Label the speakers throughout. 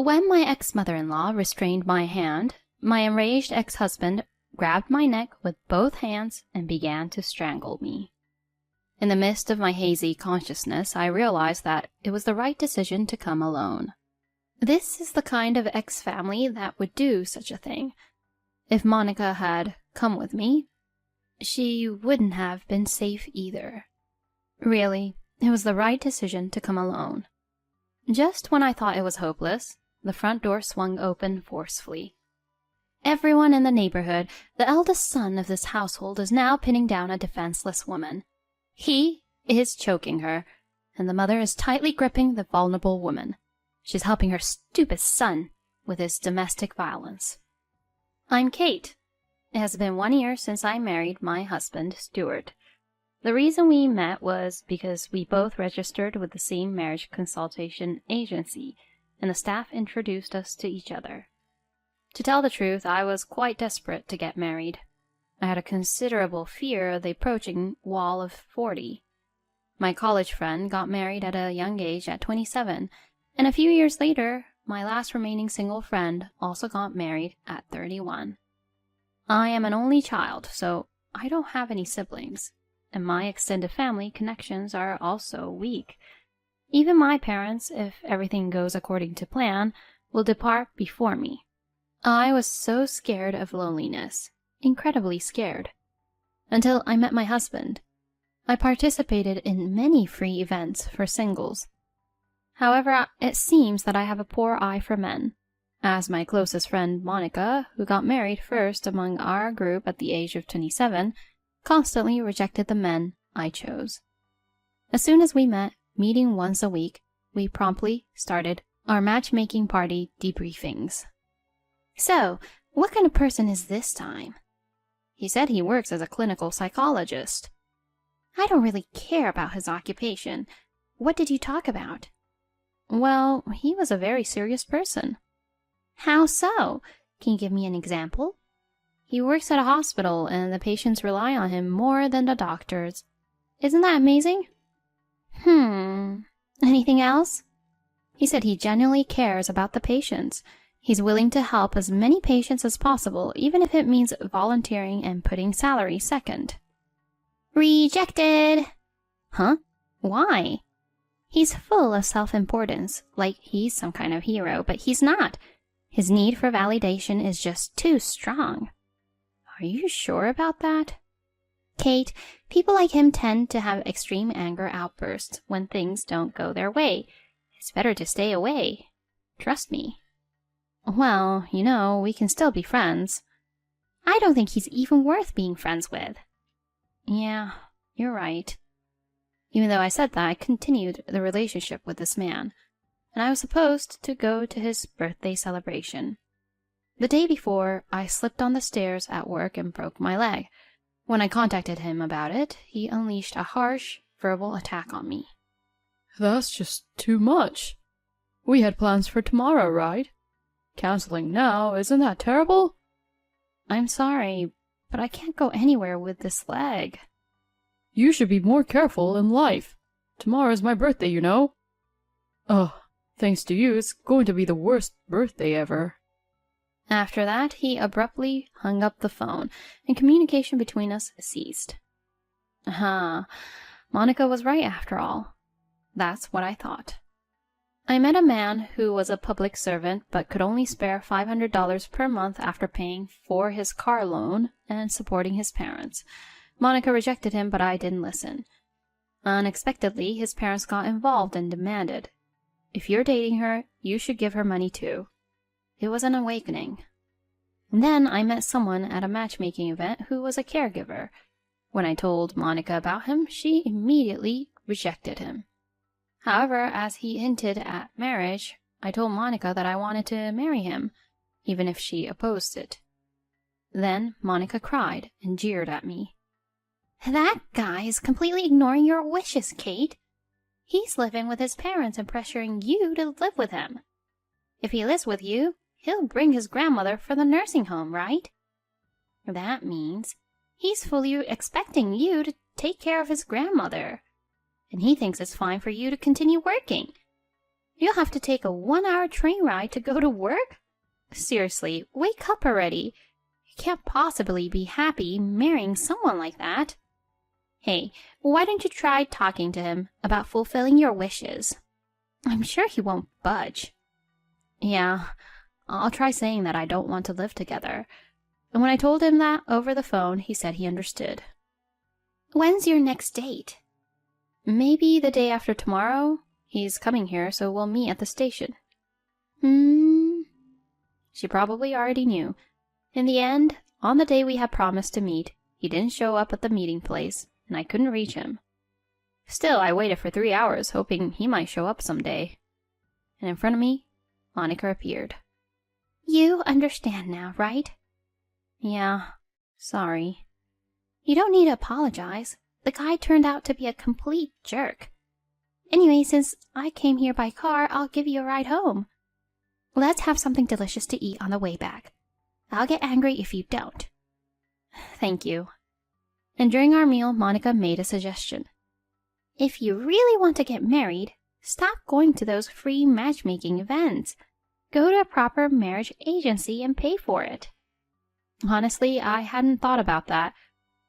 Speaker 1: When my ex-mother-in-law restrained my hand, my enraged ex-husband grabbed my neck with both hands and began to strangle me. In the midst of my hazy consciousness, I realized that it was the right decision to come alone. This is the kind of ex-family that would do such a thing. If Monica had come with me, she wouldn't have been safe either. Really, it was the right decision to come alone. Just when I thought it was hopeless, the front door swung open forcefully. Everyone in the neighborhood, the eldest son of this household, is now pinning down a defenseless woman. He is choking her, and the mother is tightly gripping the vulnerable woman. She's helping her stupid son with his domestic violence. I'm Kate. It has been 1 year since I married my husband, Stuart. The reason we met was because we both registered with the same marriage consultation agency, and the staff introduced us to each other. To tell the truth, I was quite desperate to get married. I had a considerable fear of the approaching wall of 40. My college friend got married at a young age at 27, and a few years later, my last remaining single friend also got married at 31. I am an only child, so I don't have any siblings, and my extended family connections are also weak. Even my parents, if everything goes according to plan, will depart before me. I was so scared of loneliness, incredibly scared, until I met my husband. I participated in many free events for singles. However, it seems that I have a poor eye for men, as my closest friend Monica, who got married first among our group at the age of 27, constantly rejected the men I chose. As soon as we met, meeting once a week, we promptly started our matchmaking party debriefings. So, what kind of person is this time? He said he works as a clinical psychologist. I don't really care about his occupation. What did you talk about? Well, he was a very serious person. How so? Can you give me an example? He works at a hospital and the patients rely on him more than the doctors. Isn't that amazing? Anything else? He said he genuinely cares about the patients. He's willing to help as many patients as possible, even if it means volunteering and putting salary second. Rejected! Huh? Why? He's full of self-importance, like he's some kind of hero, but he's not. His need for validation is just too strong. Are you sure about that? Kate, people like him tend to have extreme anger outbursts when things don't go their way. It's better to stay away. Trust me. Well, we can still be friends. I don't think he's even worth being friends with. Yeah, you're right. Even though I said that, I continued the relationship with this man, and I was supposed to go to his birthday celebration. The day before, I slipped on the stairs at work and broke my leg. When I contacted him about it, he unleashed a harsh, verbal attack on me.
Speaker 2: That's just too much. We had plans for tomorrow, right? Canceling now, isn't that terrible?
Speaker 1: I'm sorry, but I can't go anywhere with this leg.
Speaker 2: You should be more careful in life. Tomorrow's my birthday, you know. Oh, thanks to you, it's going to be the worst birthday ever.
Speaker 1: After that, he abruptly hung up the phone, and communication between us ceased. Monica was right after all. That's what I thought. I met a man who was a public servant but could only spare $500 per month after paying for his car loan and supporting his parents. Monica rejected him, but I didn't listen. Unexpectedly, his parents got involved and demanded, "If you're dating her, you should give her money too." It was an awakening. And then I met someone at a matchmaking event who was a caregiver. When I told Monica about him, she immediately rejected him. However, as he hinted at marriage, I told Monica that I wanted to marry him, even if she opposed it. Then Monica cried and jeered at me. That guy is completely ignoring your wishes, Kate. He's living with his parents and pressuring you to live with him. If he lives with you, he'll bring his grandmother for the nursing home, right? That means he's fully expecting you to take care of his grandmother. And he thinks it's fine for you to continue working. You'll have to take a 1-hour train ride to go to work? Seriously, wake up already. You can't possibly be happy marrying someone like that. Hey, why don't you try talking to him about fulfilling your wishes? I'm sure he won't budge. Yeah, I'll try saying that I don't want to live together. And when I told him that over the phone, he said he understood. When's your next date? Maybe the day after tomorrow. He's coming here, so we'll meet at the station. She probably already knew. In the end, on the day we had promised to meet, he didn't show up at the meeting place, and I couldn't reach him. Still, I waited for 3 hours, hoping he might show up someday. And in front of me, Monica appeared. You understand now, right? Yeah, sorry. You don't need to apologize. The guy turned out to be a complete jerk. Anyway, since I came here by car, I'll give you a ride home. Let's have something delicious to eat on the way back. I'll get angry if you don't. Thank you. And during our meal, Monica made a suggestion. If you really want to get married, stop going to those free matchmaking events. Go to a proper marriage agency and pay for it. Honestly, I hadn't thought about that,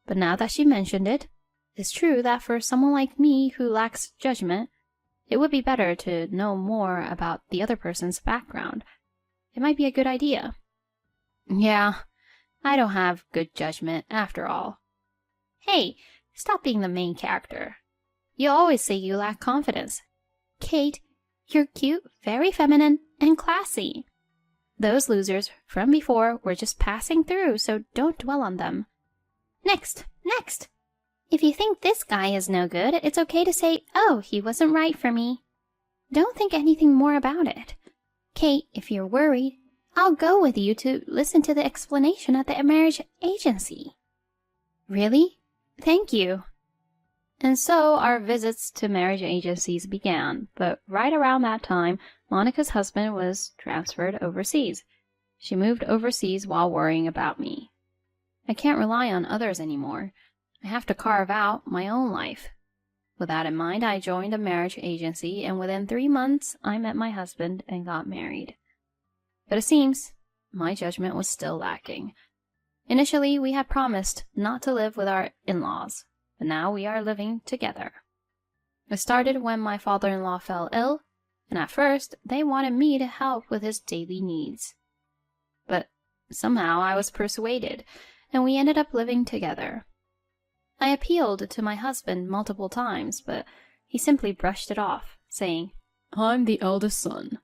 Speaker 1: but now that she mentioned it, it's true that for someone like me who lacks judgment, it would be better to know more about the other person's background. It might be a good idea. Yeah, I don't have good judgment after all. Hey, stop being the main character. You always say you lack confidence. Kate, you're cute, very feminine, and classy. Those losers from before were just passing through, so don't dwell on them. Next! If you think this guy is no good, it's okay to say, oh, he wasn't right for me. Don't think anything more about it. Kate, if you're worried, I'll go with you to listen to the explanation at the marriage agency. Really? Thank you. And so our visits to marriage agencies began, but right around that time, Monica's husband was transferred overseas. She moved overseas while worrying about me. I can't rely on others anymore. I have to carve out my own life. With that in mind, I joined a marriage agency, and within 3 months, I met my husband and got married. But it seems my judgment was still lacking. Initially, we had promised not to live with our in-laws, but now we are living together. It started when my father-in-law fell ill, and at first, they wanted me to help with his daily needs. But somehow I was persuaded, and we ended up living together. I appealed to my husband multiple times, but he simply brushed it off, saying,
Speaker 2: I'm the eldest son,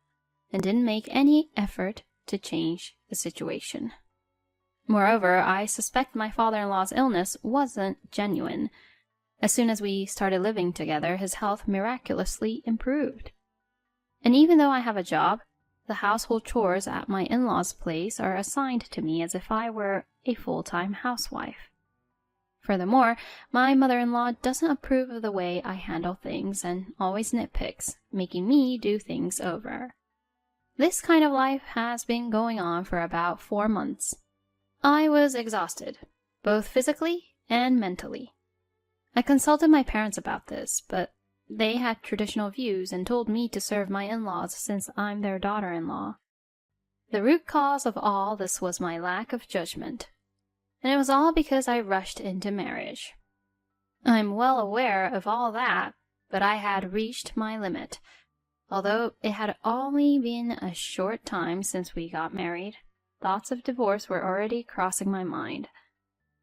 Speaker 1: and didn't make any effort to change the situation. Moreover, I suspect my father-in-law's illness wasn't genuine. As soon as we started living together, his health miraculously improved. And even though I have a job, the household chores at my in-laws' place are assigned to me as if I were a full-time housewife. Furthermore, my mother-in-law doesn't approve of the way I handle things and always nitpicks, making me do things over. This kind of life has been going on for about 4 months. I was exhausted, both physically and mentally. I consulted my parents about this, but they had traditional views and told me to serve my in-laws since I'm their daughter-in-law. The root cause of all this was my lack of judgment, and it was all because I rushed into marriage. I'm well aware of all that, but I had reached my limit. Although it had only been a short time since we got married, thoughts of divorce were already crossing my mind.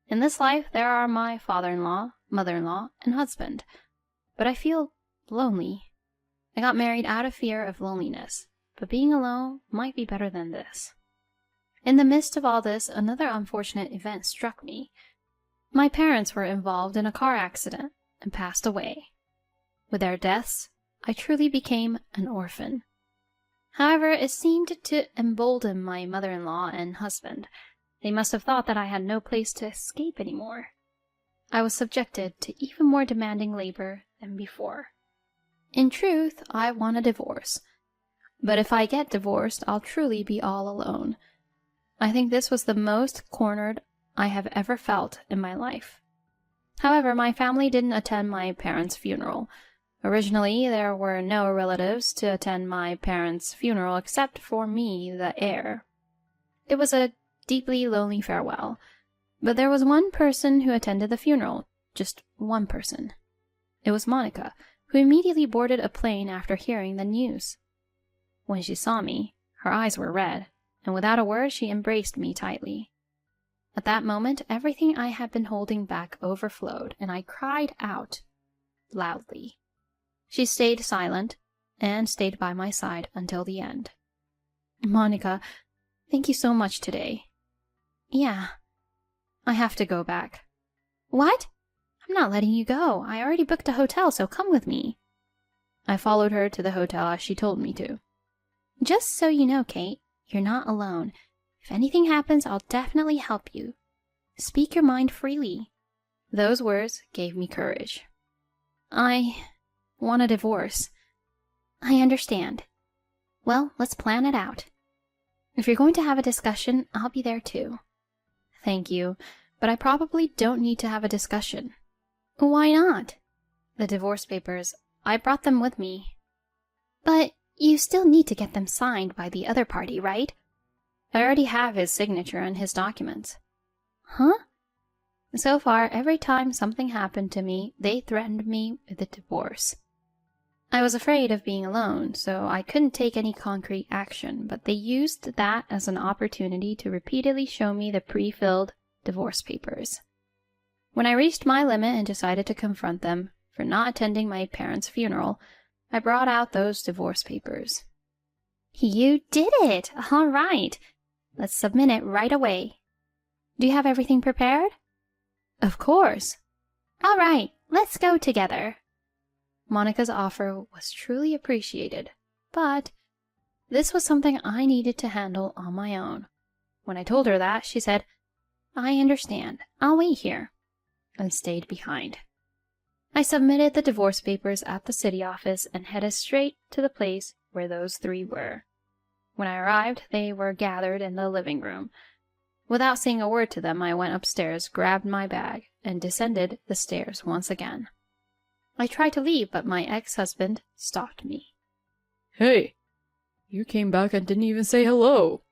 Speaker 1: In this life, there are my father-in-law, mother-in-law, and husband, but I feel lonely. I got married out of fear of loneliness, but being alone might be better than this. In the midst of all this, another unfortunate event struck me. My parents were involved in a car accident and passed away. With their deaths, I truly became an orphan. However, it seemed to embolden my mother-in-law and husband. They must have thought that I had no place to escape anymore. I was subjected to even more demanding labor than before. In truth, I want a divorce. But if I get divorced, I'll truly be all alone. I think this was the most cornered I have ever felt in my life. However, my family didn't attend my parents' funeral. Originally, there were no relatives to attend my parents' funeral except for me, the heir. It was a deeply lonely farewell, but there was one person who attended the funeral, just one person. It was Monica, who immediately boarded a plane after hearing the news. When she saw me, her eyes were red, and without a word she embraced me tightly. At that moment, everything I had been holding back overflowed, and I cried out loudly. She stayed silent, and stayed by my side until the end. Monica, thank you so much today. Yeah, I have to go back. What? I'm not letting you go. I already booked a hotel, so come with me. I followed her to the hotel as she told me to. Just so you know, Kate, you're not alone. If anything happens, I'll definitely help you. Speak your mind freely. Those words gave me courage. I want a divorce. I understand. Well, let's plan it out. If you're going to have a discussion, I'll be there too. Thank you, but I probably don't need to have a discussion. Why not? The divorce papers, I brought them with me. But you still need to get them signed by the other party, right? I already have his signature on his documents. Huh? So far, every time something happened to me, they threatened me with a divorce. I was afraid of being alone, so I couldn't take any concrete action, but they used that as an opportunity to repeatedly show me the pre-filled divorce papers. When I reached my limit and decided to confront them for not attending my parents' funeral, I brought out those divorce papers. You did it! All right. Let's submit it right away. Do you have everything prepared? Of course. All right, let's go together. Monica's offer was truly appreciated, but this was something I needed to handle on my own. When I told her that, she said, I understand. I'll wait here, and stayed behind. I submitted the divorce papers at the city office and headed straight to the place where those three were. When I arrived, they were gathered in the living room. Without saying a word to them, I went upstairs, grabbed my bag, and descended the stairs once again. I tried to leave, but my ex-husband stopped me.
Speaker 2: Hey, you came back and didn't even say hello.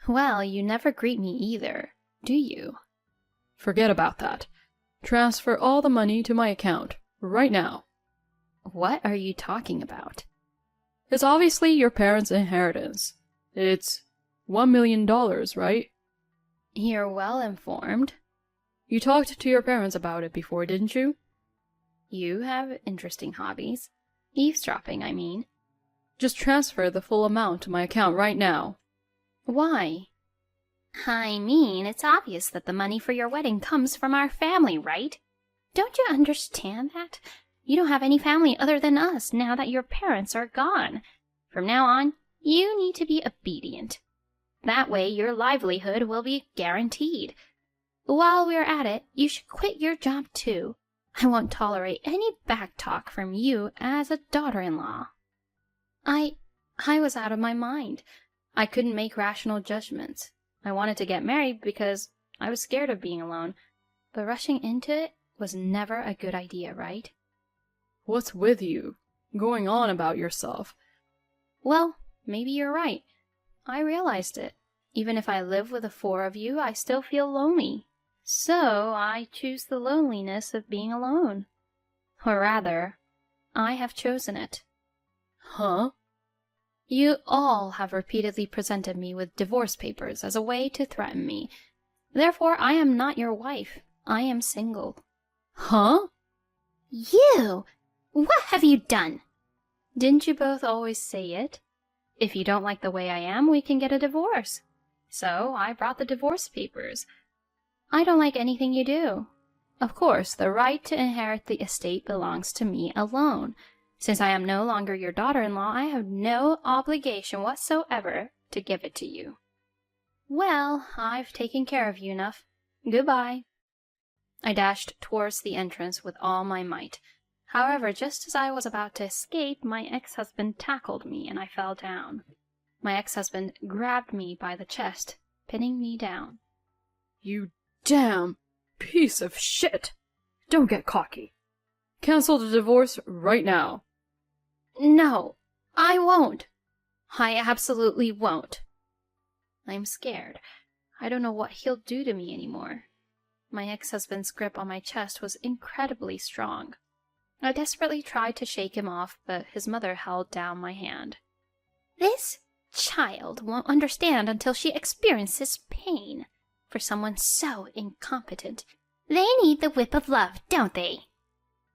Speaker 1: Well, you never greet me either, do you?
Speaker 2: Forget about that. Transfer all the money to my account, right now.
Speaker 1: What are you talking about?
Speaker 2: It's obviously your parents' inheritance. It's $1 million, right?
Speaker 1: You're well informed.
Speaker 2: You talked to your parents about it before, didn't you?
Speaker 1: You have interesting hobbies. Eavesdropping, I mean.
Speaker 2: Just transfer the full amount to my account right now.
Speaker 1: Why? I mean, it's obvious that the money for your wedding comes from our family, right? Don't you understand that? You don't have any family other than us now that your parents are gone. From now on, you need to be obedient. That way your livelihood will be guaranteed. While we're at it, you should quit your job too. I won't tolerate any backtalk from you as a daughter-in-law. I was out of my mind. I couldn't make rational judgments. I wanted to get married because I was scared of being alone, but rushing into it was never a good idea, right?
Speaker 2: What's with you? Going on about yourself.
Speaker 1: Well, maybe you're right. I realized it. Even if I live with the four of you, I still feel lonely. So I choose the loneliness of being alone. Or rather, I have chosen it.
Speaker 2: Huh?
Speaker 1: You all have repeatedly presented me with divorce papers as a way to threaten me. Therefore, I am not your wife. I am single.
Speaker 2: Huh?
Speaker 1: You! What have you done? Didn't you both always say it? If you don't like the way I am, we can get a divorce. So I brought the divorce papers. I don't like anything you do. Of course, the right to inherit the estate belongs to me alone. Since I am no longer your daughter-in-law, I have no obligation whatsoever to give it to you. Well, I've taken care of you enough. Goodbye. I dashed towards the entrance with all my might. However, just as I was about to escape, my ex-husband tackled me and I fell down. My ex-husband grabbed me by the chest, pinning me down.
Speaker 2: You damn piece of shit! Don't get cocky. Cancel the divorce right now.
Speaker 1: No, I won't. I absolutely won't. I'm scared. I don't know what he'll do to me anymore. My ex-husband's grip on my chest was incredibly strong. I desperately tried to shake him off, but his mother held down my hand. This child won't understand until she experiences pain. For someone so incompetent, they need the whip of love, don't they?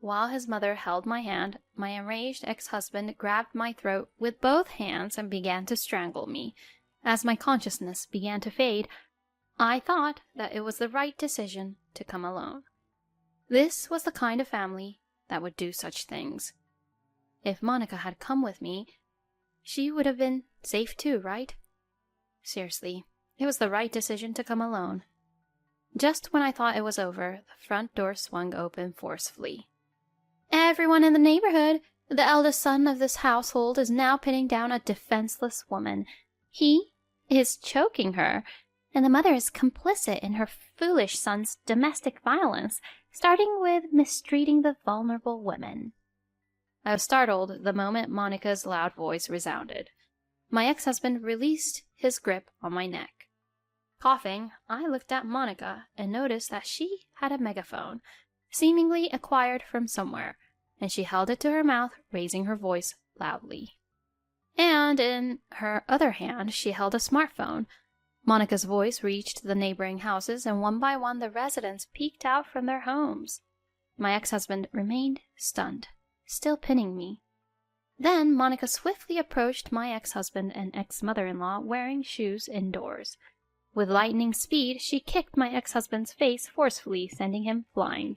Speaker 1: While his mother held my hand, my enraged ex-husband grabbed my throat with both hands and began to strangle me. As my consciousness began to fade, I thought that it was the right decision to come alone. This was the kind of family that would do such things. If Monica had come with me, she would have been safe too, right? Seriously, it was the right decision to come alone. Just when I thought it was over, the front door swung open forcefully. Everyone in the neighborhood, the eldest son of this household, is now pinning down a defenseless woman. He is choking her, and the mother is complicit in her foolish son's domestic violence, starting with mistreating the vulnerable women. I was startled the moment Monica's loud voice resounded. My ex-husband released his grip on my neck. Coughing, I looked at Monica and noticed that she had a megaphone, seemingly acquired from somewhere, and she held it to her mouth, raising her voice loudly. And in her other hand, she held a smartphone. Monica's voice reached the neighboring houses, and one by one the residents peeked out from their homes. My ex-husband remained stunned, still pinning me. Then Monica swiftly approached my ex-husband and ex-mother-in-law wearing shoes indoors. With lightning speed, she kicked my ex-husband's face forcefully, sending him flying.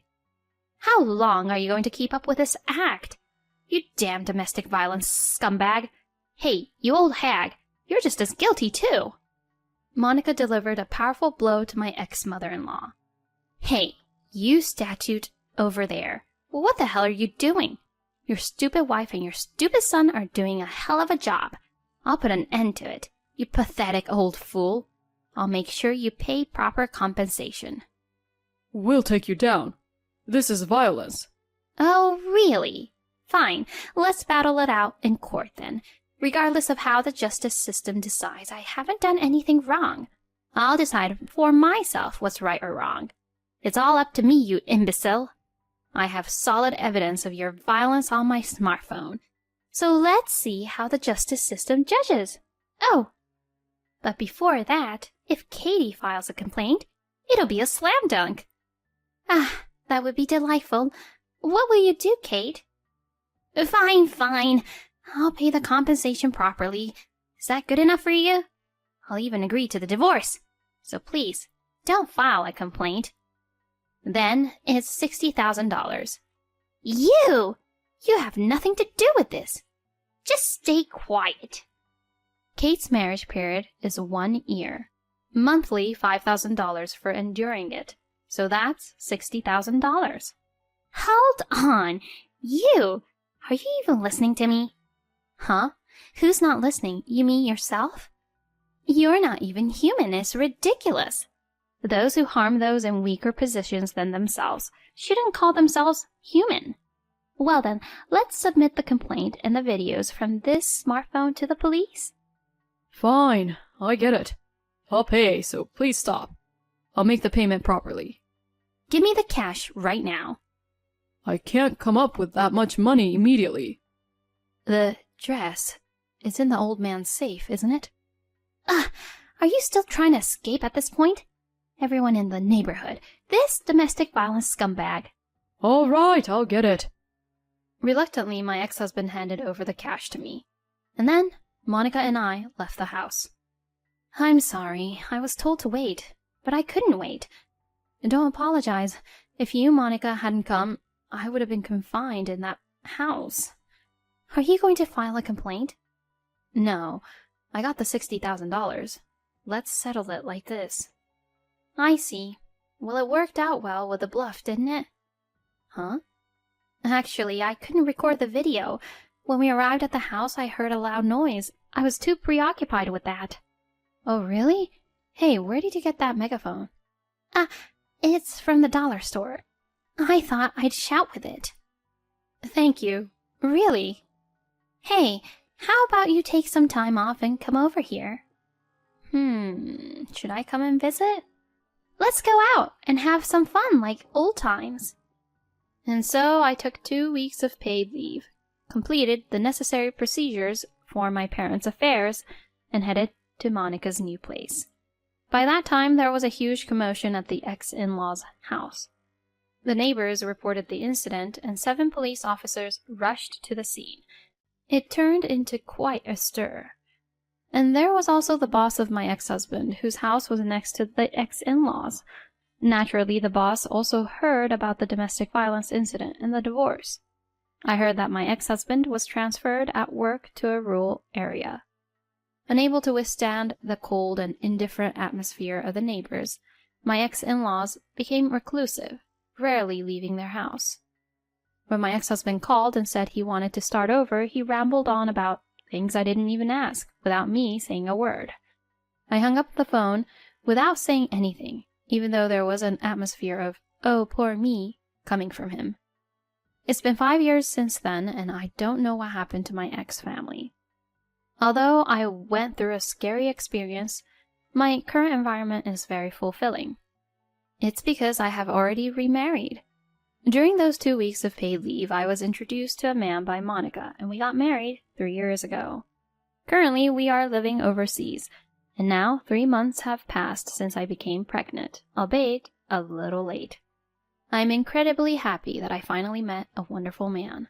Speaker 1: How long are you going to keep up with this act? You damn domestic violence scumbag! Hey, you old hag, you're just as guilty too! Monica delivered a powerful blow to my ex-mother-in-law. Hey, you statue over there. What the hell are you doing? Your stupid wife and your stupid son are doing a hell of a job. I'll put an end to it, you pathetic old fool. I'll make sure you pay proper compensation.
Speaker 2: We'll take you down. This is violence.
Speaker 1: Oh, really? Fine, let's battle it out in court then. Regardless of how the justice system decides, I haven't done anything wrong. I'll decide for myself what's right or wrong. It's all up to me, you imbecile. I have solid evidence of your violence on my smartphone. So let's see how the justice system judges. Oh, but before that, if Katie files a complaint, it'll be a slam dunk. Ah, that would be delightful. What will you do, Kate? Fine. I'll pay the compensation properly. Is that good enough for you? I'll even agree to the divorce. So please, don't file a complaint. Then it's $60,000. You have nothing to do with this. Just stay quiet. Kate's marriage period is 1 year. Monthly $5,000 for enduring it. So that's $60,000. Hold on. Are you even listening to me? Huh? Who's not listening? You mean yourself? You're not even human. It's ridiculous. Those who harm those in weaker positions than themselves shouldn't call themselves human. Well then, let's submit the complaint and the videos from this smartphone to the police.
Speaker 2: Fine, I get it. I'll pay, so please stop. I'll make the payment properly.
Speaker 1: Give me the cash right now.
Speaker 2: I can't come up with that much money immediately.
Speaker 1: The dress is in the old man's safe, isn't it? Are you still trying to escape at this point? Everyone in the neighborhood, this domestic violence scumbag.
Speaker 2: All right, I'll get it.
Speaker 1: Reluctantly, my ex-husband handed over the cash to me. And then Monica and I left the house. I'm sorry, I was told to wait, but I couldn't wait. Don't apologize. If you, Monica, hadn't come, I would have been confined in that house. Are you going to file a complaint? No, I got the $60,000. Let's settle it like this. I see. Well, it worked out well with the bluff, didn't it? Huh? Actually, I couldn't record the video. When we arrived at the house, I heard a loud noise. I was too preoccupied with that. Oh, really? Hey, where did you get that megaphone? It's from the dollar store. I thought I'd shout with it. Thank you. Really? Hey, how about you take some time off and come over here? Should I come and visit? Let's go out and have some fun like old times. And so I took 2 weeks of paid leave, completed the necessary procedures for my parents' affairs, and headed to Monica's new place. By that time, there was a huge commotion at the ex-in-law's house. The neighbors reported the incident, and 7 police officers rushed to the scene. It turned into quite a stir. And there was also the boss of my ex-husband, whose house was next to the ex-in-laws. Naturally, the boss also heard about the domestic violence incident and the divorce. I heard that my ex-husband was transferred at work to a rural area. Unable to withstand the cold and indifferent atmosphere of the neighbors, my ex-in-laws became reclusive, rarely leaving their house. When my ex-husband called and said he wanted to start over, he rambled on about things I didn't even ask, without me saying a word. I hung up the phone without saying anything, even though there was an atmosphere of, "Oh, poor me," coming from him. It's been 5 years since then, and I don't know what happened to my ex-family. Although I went through a scary experience, my current environment is very fulfilling. It's because I have already remarried. During those 2 weeks of paid leave, I was introduced to a man by Monica, and we got married 3 years ago. Currently, we are living overseas, and now 3 months have passed since I became pregnant, albeit a little late. I'm incredibly happy that I finally met a wonderful man.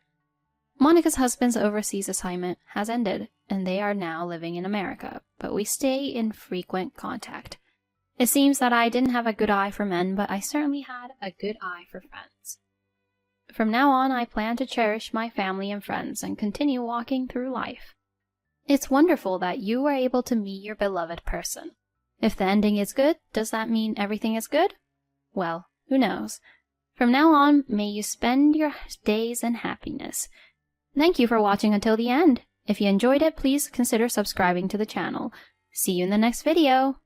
Speaker 1: Monica's husband's overseas assignment has ended, and they are now living in America, but we stay in frequent contact. It seems that I didn't have a good eye for men, but I certainly had a good eye for friends. From now on, I plan to cherish my family and friends and continue walking through life. It's wonderful that you were able to meet your beloved person. If the ending is good, does that mean everything is good? Well, who knows? From now on, may you spend your days in happiness. Thank you for watching until the end. If you enjoyed it, please consider subscribing to the channel. See you in the next video.